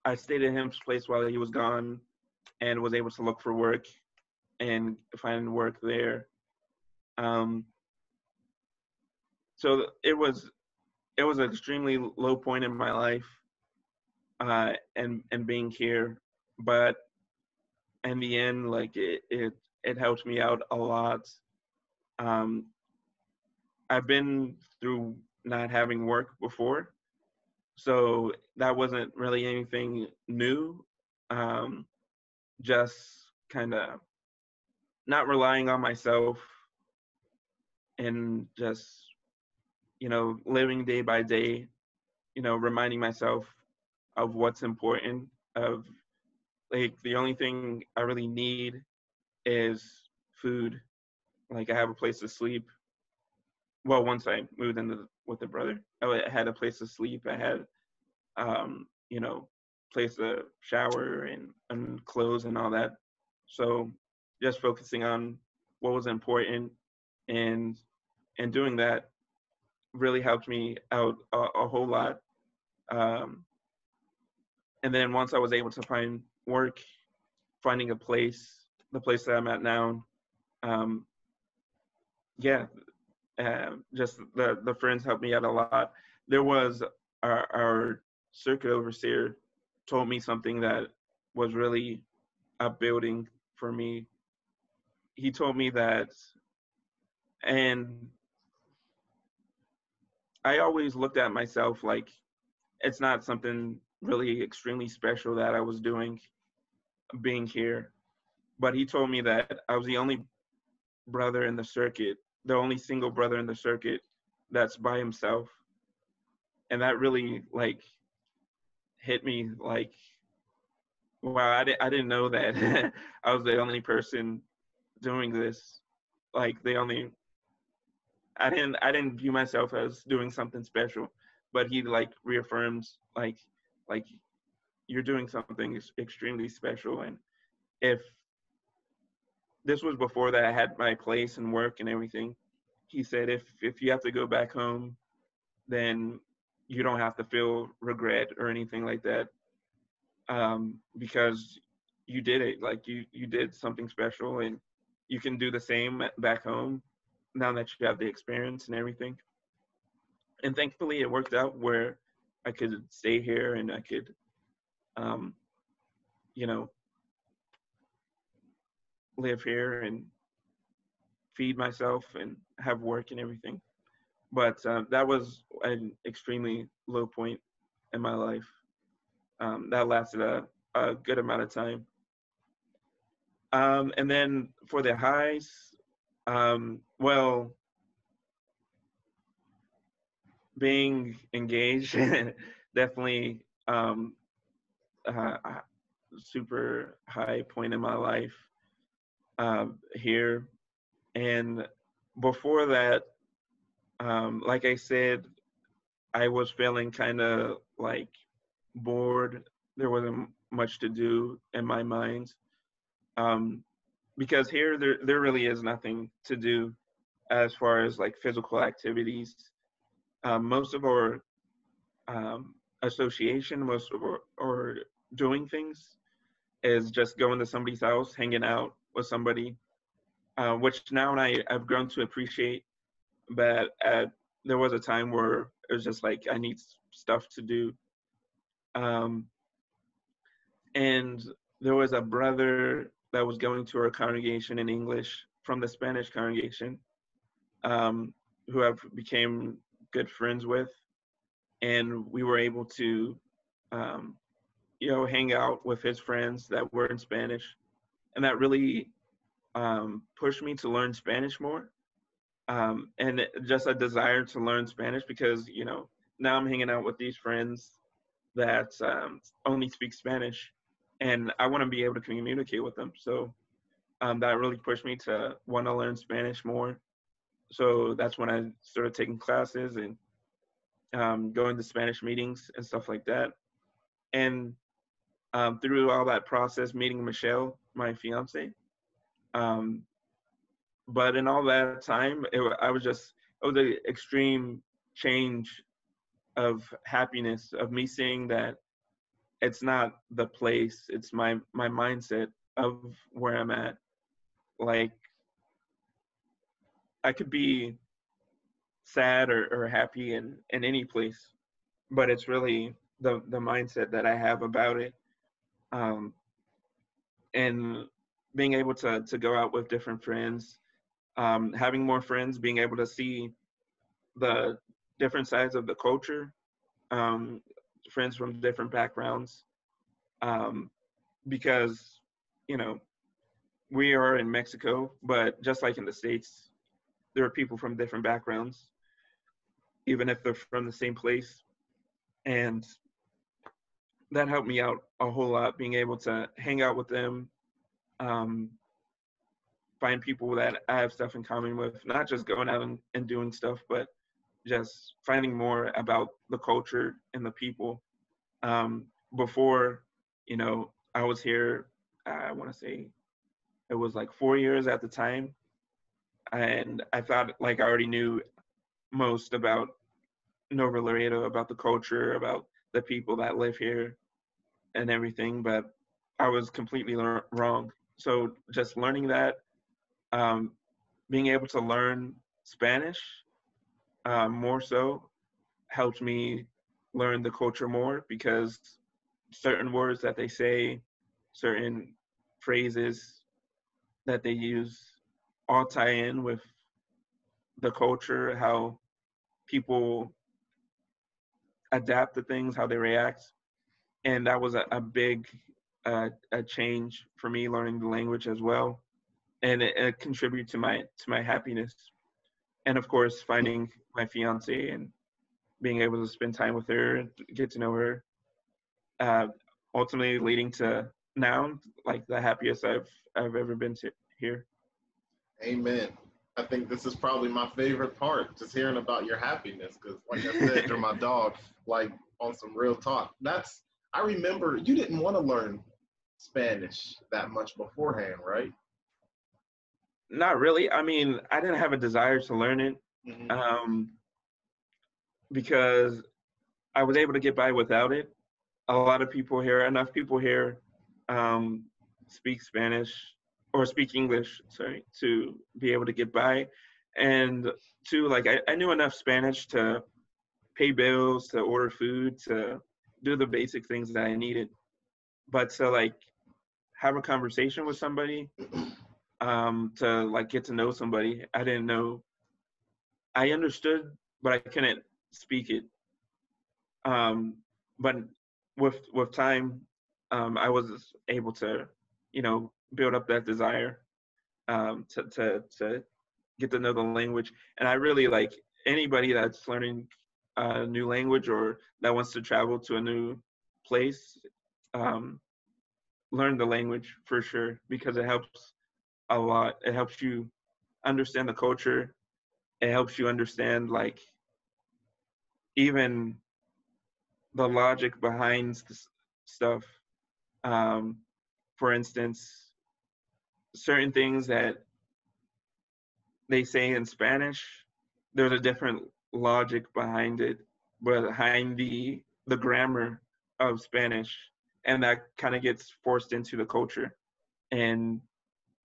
I stayed at his place while he was gone and was able to look for work and find work there. So it was an extremely low point in my life, and being here, but in the end, like it helped me out a lot. Um, I've been through not having work before, so that wasn't really anything new. Um, just kind of not relying on myself and just, living day by day, reminding myself of what's important, of like the only thing I really need is food. Like I have a place to sleep. Well, once I moved in with the brother, I had a place to sleep. I had, um, you know, place to shower and clothes and all that. So just focusing on what was important and and doing that really helped me out a whole lot. Um, and then once I was able to find work, finding the place that I'm at now, um, yeah, just the friends helped me out a lot. There was our circuit overseer told me something that was really upbuilding for me. He told me that, and I always looked at myself like it's not something really extremely special that I was doing being here. But he told me that I was the only brother in the circuit, the only single brother in the circuit that's by himself. And that really like hit me like, wow, I didn't know that I was the only person doing this. Like I didn't view myself as doing something special, but he like reaffirms like you're doing something extremely special. And if this was before that I had my place and work and everything, he said if you have to go back home, then you don't have to feel regret or anything like that, because you did it. Like you did something special, and you can do the same back home now that you have the experience and everything. And thankfully, it worked out where I could stay here and I could, um, you know, live here and feed myself and have work and everything. But that was an extremely low point in my life. That lasted a good amount of time. And then for the highs, well, being engaged, definitely a super high point in my life here. And before that, like I said, I was feeling kind of like bored. There wasn't much to do in my mind. Because here there really is nothing to do as far as like physical activities. Most of our association, most of our doing things is just going to somebody's house, hanging out with somebody, which now I've grown to appreciate. But there was a time where it was just like I need stuff to do. Um, and there was a brother that was going to our congregation in English from the Spanish congregation, who I've became good friends with, and we were able to, hang out with his friends that were in Spanish, and that really pushed me to learn Spanish more, and just a desire to learn Spanish because now I'm hanging out with these friends that only speak Spanish, and I want to be able to communicate with them. So that really pushed me to want to learn Spanish more. So that's when I started taking classes and going to Spanish meetings and stuff like that. And through all that process, meeting Michelle, my fiance. Um, but in all that time, it was an extreme change of happiness, of me seeing that it's not the place, it's my mindset of where I'm at. Like, I could be sad or happy in any place, but it's really the mindset that I have about it. Um, and being able to go out with different friends, having more friends, being able to see the different sides of the culture, um, friends from different backgrounds, um, because you know we are in Mexico, but just like in the States, there are people from different backgrounds, even if they're from the same place, and that helped me out a whole lot. Being able to hang out with them, um, find people that I have stuff in common with, not just going out and doing stuff, but just finding more about the culture and the people. Before, I was here, I want to say it was like 4 years at the time. And I thought like I already knew most about Nuevo Laredo, about the culture, about the people that live here and everything, but I was completely wrong. So just learning that, um, being able to learn Spanish more so helped me learn the culture more because certain words that they say, certain phrases that they use all tie in with the culture, how people adapt to things, how they react. And that was a big a change for me learning the language as well. And it contributed to my happiness. And of course, finding my fiance and being able to spend time with her and get to know her, uh, ultimately leading to now like the happiest I've ever been to here. Amen. I think this is probably my favorite part, just hearing about your happiness. Because, like I said, you're my dog. Like on some real talk. I remember you didn't want to learn Spanish that much beforehand, right? Not really. I mean, I didn't have a desire to learn it, Mm-hmm. because I was able to get by without it. Enough people here, um, speak Spanish or speak English, sorry, to be able to get by. And two, like I knew enough Spanish to pay bills, to order food, to do the basic things that I needed. But to like have a conversation with somebody, to like get to know somebody. I didn't know. I understood, but I couldn't speak it. But with time, I was able to, build up that desire to get to know the language. And I really like anybody that's learning a new language or that wants to travel to a new place, um, learn the language for sure, because it helps a lot. It helps you understand the culture. It helps you understand like even the logic behind stuff. Um, for instance, certain things that they say in Spanish, there's a different logic behind it, behind the grammar of Spanish, and that kind of gets forced into the culture. And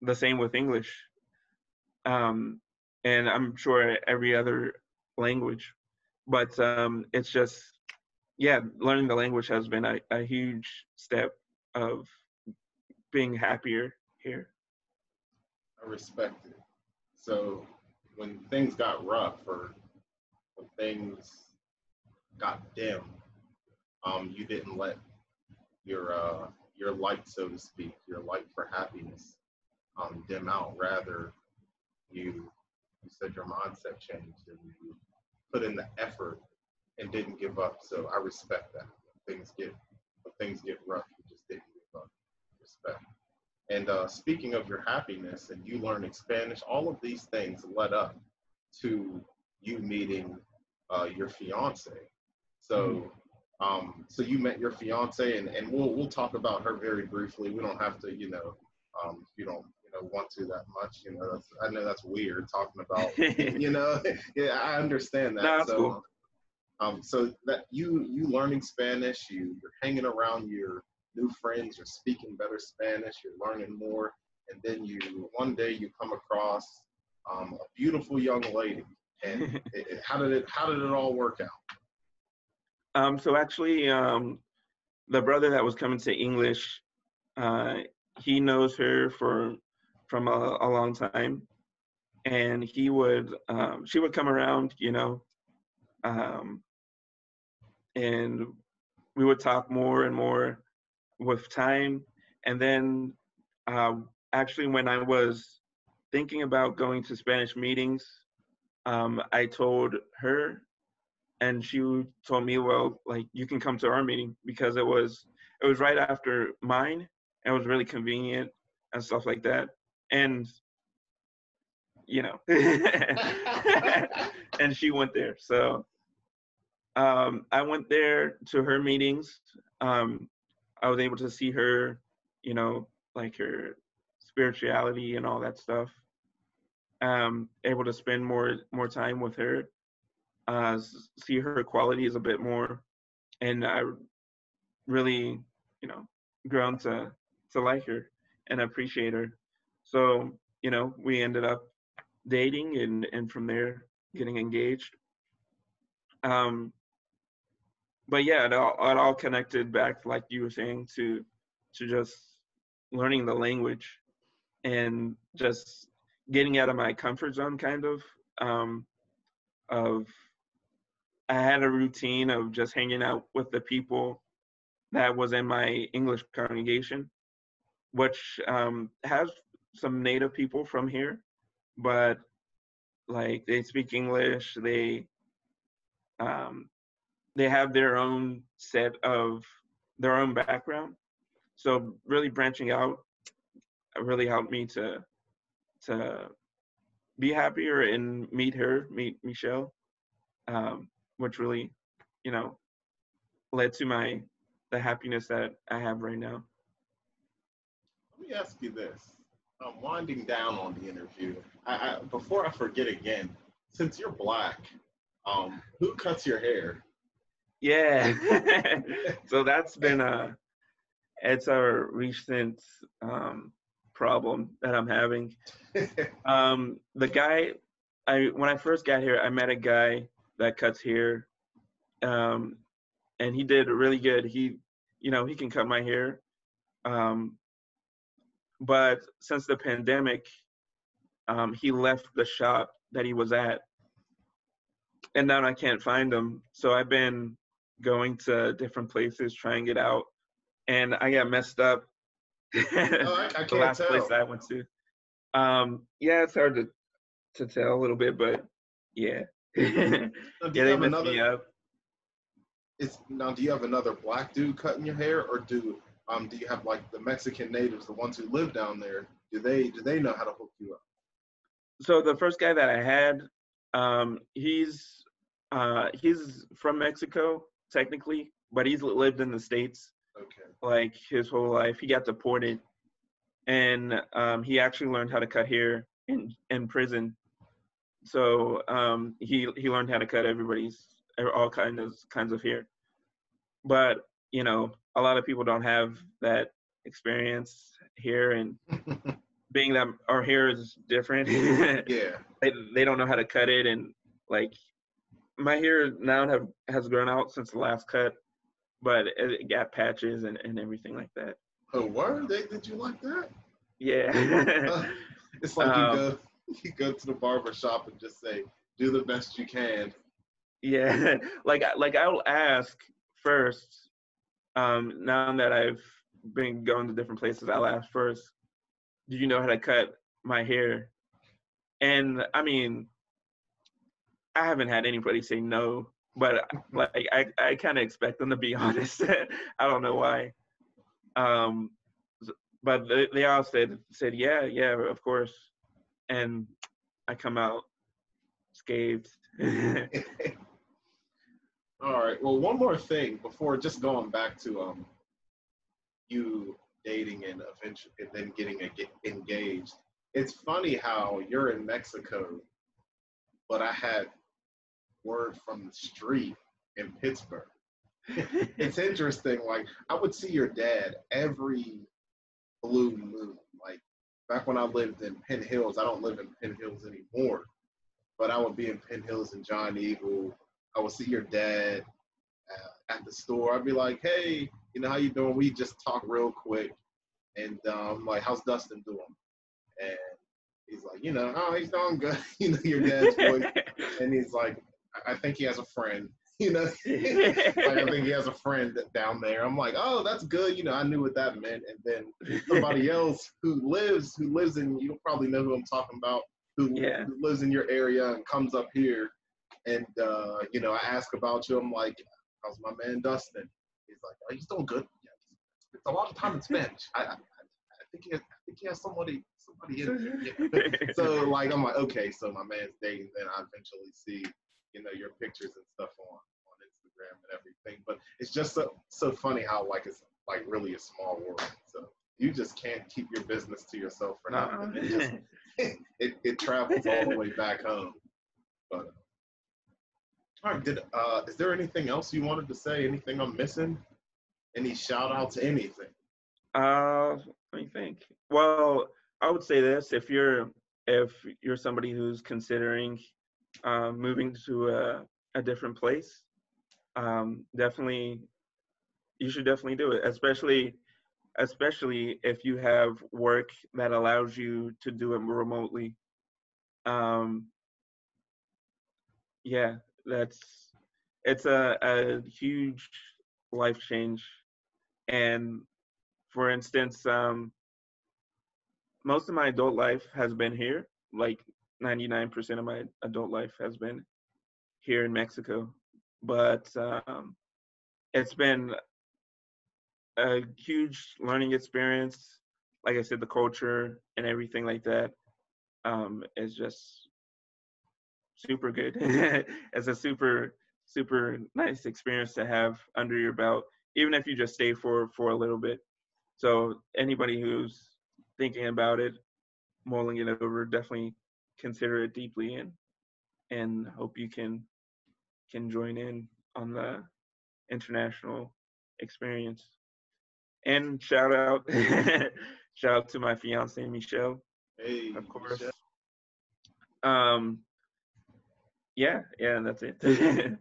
the same with English, um, and I'm sure every other language. But it's just, yeah, learning the language has been a huge step of being happier here. I respect it. So when things got rough or when things got dim, you didn't let your light, so to speak, your light for happiness, dim out. Rather, you said your mindset changed and you put in the effort and didn't give up. So I respect that. When things get rough, you just didn't give up. Respect. And speaking of your happiness and you learning Spanish, all of these things led up to you meeting your fiance. So, so you met your fiance, and we'll talk about her very briefly. We don't have to, if you don't, want to that much. I know that's weird talking about, yeah, I understand that. No, that's So, cool. so that you learning Spanish, you're hanging around your new friends, you're speaking better Spanish, you're learning more, and then one day you come across a beautiful young lady. And how did it all work out? So actually, the brother that was coming to English, uh, he knows her from a long time, and she would come around, um, and we would talk more and more with time. And then actually, when I was thinking about going to Spanish meetings, I told her, and she told me, well, like, you can come to our meeting, because it was right after mine. It was really convenient and stuff like that. And and she went there. So I went there to her meetings. I was able to see her, like her spirituality and all that stuff. Able to spend more time with her, see her qualities a bit more, and I really, grown to like her and appreciate her. So, we ended up dating, and from there getting engaged. Um, but yeah, it all connected back, like you were saying, to just learning the language and just getting out of my comfort zone, kind of I had a routine of just hanging out with the people that was in my English congregation, which has some native people from here, but like they speak English. Um, they have their own set of their own background. So really branching out really helped me to be happier and meet Michelle, which really, you know, led to the happiness that I have right now. Let me ask you this. I'm winding down on the interview. Before I forget again, since you're black, who cuts your hair? Yeah. So that's been it's a recent problem that I'm having. The guy, when I first got here, I met a guy that cuts hair, um, and he did really good. He can cut my hair. Um, but since the pandemic, he left the shop that he was at, and now I can't find him. So I've been going to different places trying it out, and I got messed up. Oh, I The can't last place tell. I went to. Yeah, it's hard to tell a little bit, but yeah. Yeah, Now, do you they have messed another? me up. Do you have another black dude cutting your hair, or do you have like the Mexican natives, the ones who live down there? Do they know how to hook you up? So the first guy that I had, he's from Mexico technically, but he's lived in the States Okay. like his whole life. He got deported, and he actually learned how to cut hair in prison. So he learned how to cut everybody's all kinds of hair. But a lot of people don't have that experience here, and being that our hair is different, Yeah. they don't know how to cut it, and like my hair now has grown out since the last cut, but it got patches and everything like that. Oh, word? Did you like that? Yeah. It's like um, you go to the barber shop and just say, do the best you can. yeah. Like I'll ask first. Now that I've been going to different places, I'll ask first, do you know how to cut my hair? And I mean, I haven't had anybody say no, but like I kind of expect them to be honest. I don't know why. Um, but they all said yeah, of course, and I come out scathed. All right. Well, one more thing before just going back to you dating and eventually and then getting engaged. It's funny how you're in Mexico, but I had word from the street in Pittsburgh. It's interesting. Like I would see your dad every blue moon. Like back when I lived in Penn Hills, I don't live in Penn Hills anymore, but I would be in Penn Hills and John Eagle. I would see your dad at the store. I'd be like, "Hey, how you doing? We just talk real quick." And like, "How's Dustin doing?" And he's like, "Oh, he's doing good." Your dad's voice, and he's like, "I think he has a friend." Like I think he has a friend down there. I'm like, "Oh, that's good." I knew what that meant. And then somebody else who lives in, you probably know who I'm talking about, Yeah. who lives in your area and comes up here, and I ask about you. I'm like, "How's my man Dustin?" He's like, "Oh, he's doing good." Yeah, it's a lot of time in Spanish. I think he has somebody in there. Yeah. So like I'm like, okay, so my man's dating. Then I eventually see, your pictures and stuff on Instagram and everything. But it's just so funny how like it's like really a small world. So you just can't keep your business to yourself for nothing. It just it travels all the way back home. But all right, is there anything else you wanted to say? Anything I'm missing? Any shout outs? Anything? Let me think. Well, I would say this: if you're somebody who's considering moving to a different place, definitely you should definitely do it. Especially if you have work that allows you to do it remotely. Um, yeah, it's a huge life change. And for instance, most of my adult life has been here. Like 99% of my adult life has been here in Mexico. But it's been a huge learning experience. Like I said, the culture and everything like that is just super good. It's a super nice experience to have under your belt, even if you just stay for a little bit. So anybody who's thinking about it, mulling it over, definitely consider it deeply and hope you can join in on the international experience. And shout out shout out to my fiance Michelle, Hey, of course. Michelle. Um yeah, that's it.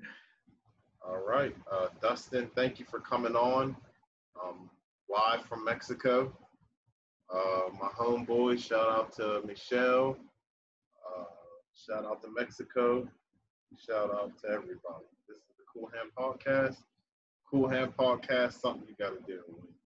All right, Dustin, thank you for coming on live from Mexico. My homeboy, shout out to Michelle. Shout out to Mexico. Shout out to everybody. This is the Cool Hand Podcast. Cool Hand Podcast, something you got to deal with.